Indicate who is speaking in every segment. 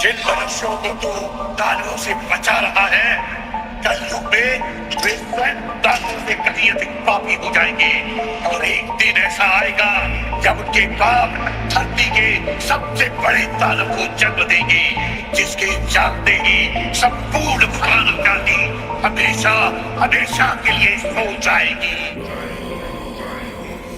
Speaker 1: जिन मनुष्यों को तू दानवों से बचा रहा है, कलयुग में वे स्वयं दानवों से कहीं अधिक पापी हो जाएंगे। और एक दिन ऐसा आएगा जब उनके पाप धरती के सबसे बड़े दानव को जन्म देंगे, जिसके जानते ही संपूर्ण मानवजाति हमेशा हमेशा के लिए सो जाएगी।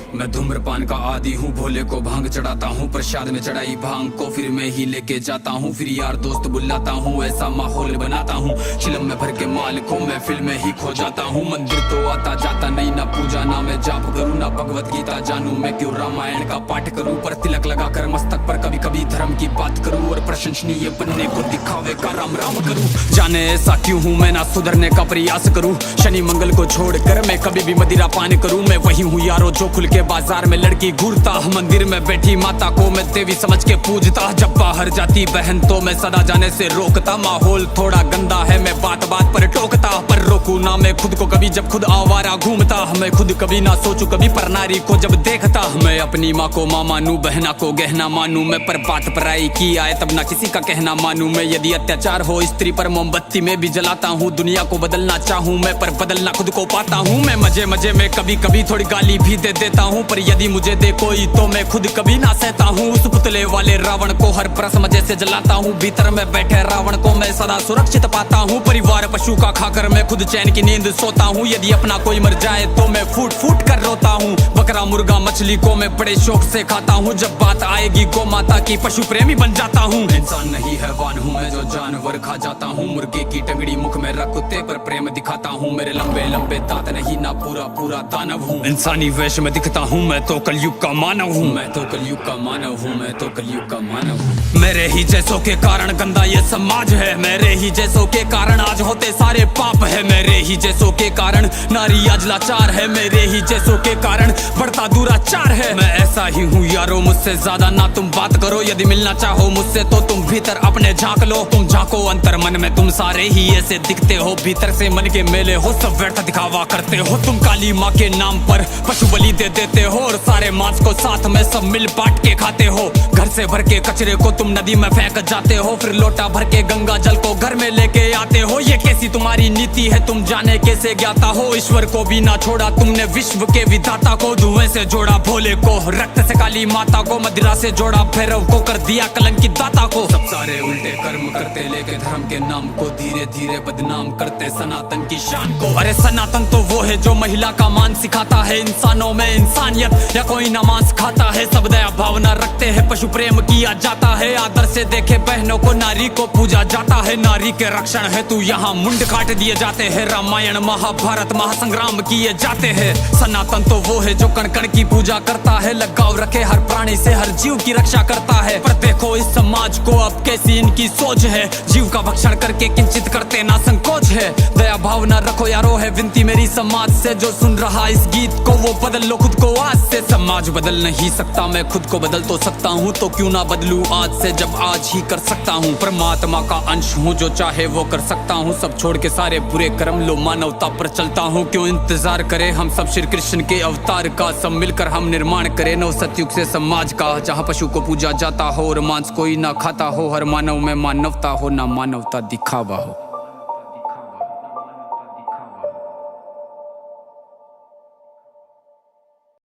Speaker 2: मैं धूम्रपान का आदी हूँ, भोले को भांग चढ़ाता हूँ, प्रसाद में चढ़ाई भांग को फिर मैं ही लेके जाता हूँ, फिर यार दोस्त बुलाता हूँ, ऐसा माहौल बनाता हूँ, चिलम में भर के माल को मैं फिल्म में ही खो जाता हूँ। मंदिर तो आता जाता नहीं, ना पूजा ना मैं जाप करूँ, ना भगवत गीता जानू, मैं क्यों रामायण का पाठ करूँ, पर तिलक लगा कर मस्तक पर कभी कभी धर्म की बात करूँ, और प्रशंसनीय बनने को दिखावे का राम राम करूँ। जाने ऐसा क्यों हूँ मैं, ना सुधरने का प्रयास करूँ, शनि मंगल को छोड़कर मैं कभी भी मदिरा पान करूँ। मैं वही हूँ यारो जो खुल के बाजार में लड़की घूरता, मंदिर में बैठी माता को मैं देवी समझ के पूजता, जब बाहर जाती बहन तो मैं सदा जाने से रोकता। माहौल थोड़ा गंदा है, मैं बात बात पर टोकता, पर रोकू ना मैं खुद को कभी जब खुद आवारा घूमता। मैं खुद कभी ना सोचू कभी पर नारी को जब देखता, मैं अपनी माँ को माँ मानू, बहना को गहना मानू, मैं पर बात पराई की आए तब ना किसी का कहना मानू। मैं यदि अत्याचार हो स्त्री पर मोमबत्ती में भी जलाता हूँ, दुनिया को बदलना चाहूँ मैं पर बदलना खुद को पाता हूँ। मैं मजे मजे में कभी कभी थोड़ी गाली भी दे देता हूँ, पर यदि मुझे दे कोई तो मैं खुद कभी ना सहता हूँ। उस पुतले वाले रावण को हर परस मजे से जलाता हूँ, भीतर में बैठे रावण को मैं सदा सुरक्षित पाता हूँ। परिवार पशु का खाकर मैं खुद चैन की नींद सोता हूँ, यदि अपना कोई मर जाए तो मैं फूट फूट कर रोता हूँ। बकरा मुर्गा मछली को मैं बड़े शौक से खाता हूँ, जब बात आएगी गौ माता की पशु प्रेमी बन जाता हूँ। इंसान नहीं हैवान हूँ मैं जो जानवर खा जाता हूँ, मुर्गे की टंगड़ी मुख में रख कुत्ते पर प्रेम दिखाता हूँ, मेरे लंबे लंबे दांत नहीं ना पूरा पूरा दानव हूँ। इंसानी वेश में दिखता हूँ मैं तो कलयुग का मानव हूँ, मैं तो कलयुग का मानव हूँ, मैं तो कलयुग का मानव हूँ। मेरे ही जैसों के कारण गंदा ये समाज है, मेरे ही जैसों के कारण आज होते सारे पाप है, मेरे ही जैसों के कारण नारी आज लाचार है, मेरे ही जैसों के कारण बढ़ता दुराचार है। मैं ऐसा ही हूँ यारो, मुझसे ज्यादा ना तुम बात करो, यदि मिलना चाहो मुझसे तो तुम भीतर अपने झांक लो। तुम झांको अंतर मन में, तुम सारे ही ऐसे दिखते हो, भीतर से मन के मेले हो, सब व्यर्थ दिखावा करते हो। तुम काली माँ के नाम पर पशु बलि दे देते हो, और सारे मांस को साथ में सब मिल बांट के खाते हो। घर से भर के कचरे को तुम नदी में फेंक जाते हो, फिर लोटा भर के गंगा जल को घर में लेके आते हो। ये कैसी तुम्हारी नीति है, तुम जाने कैसे ज्ञाता हो, ईश्वर को भी ना छोड़ा तुमने विश्व के विधाता को। धुएं से जोड़ा भोले को, रक्त से काली माता को, मदिरा से जोड़ा भैरव को, कर दिया कलंकित दाता को। सब सारे उल्टे कर्म करते लेके धर्म के नाम को धीरे धीरे बदनाम करते सनातन की शान को। अरे सनातन तो वो है जो महिला का मान सिखाता है, इंसानों में इंसानियत या कोई नमाज खाता है, सब दया भावना रखते हैं, पशु प्रेम किया जाता है, आदर से देखे बहनों को, नारी को पूजा जाता है, नारी के रक्षण है तू यहाँ मुंड काट दिए जाते हैं, रामायण महाभारत महासंग्राम किए जाते हैं। सनातन तो वो है जो कण कण की पूजा करता है, लगाव रखे हर प्राणी से, हर जीव की रक्षा करता है। पर देखो इस समाज को अब कैसी इनकी सोच है, जीव का भक्षण करके किंचित करते ना संकोच है। दया भावना रखो यारो है विनती मेरी समाज से, जो सुन रहा इस गीत को वो बदल लो खुद को आज से। समाज बदल नहीं सकता, मैं खुद को बदल तो सकता हूँ, तो क्यों ना बदलूं आज से जब आज ही कर सकता हूँ। परमात्मा का अंश हूँ, जो चाहे वो कर सकता हूँ, सब छोड़ के सारे बुरे कर्म लो, मानवता पर चलता हूँ। क्यों इंतजार करें हम सब श्री कृष्ण के अवतार का, सब मिलकर हम निर्माण करें नव सतयुग से समाज का, जहाँ पशु को पूजा जाता हो और मांस कोई ना खाता हो, हर मानव में मानवता हो ना मानवता दिखावा हो।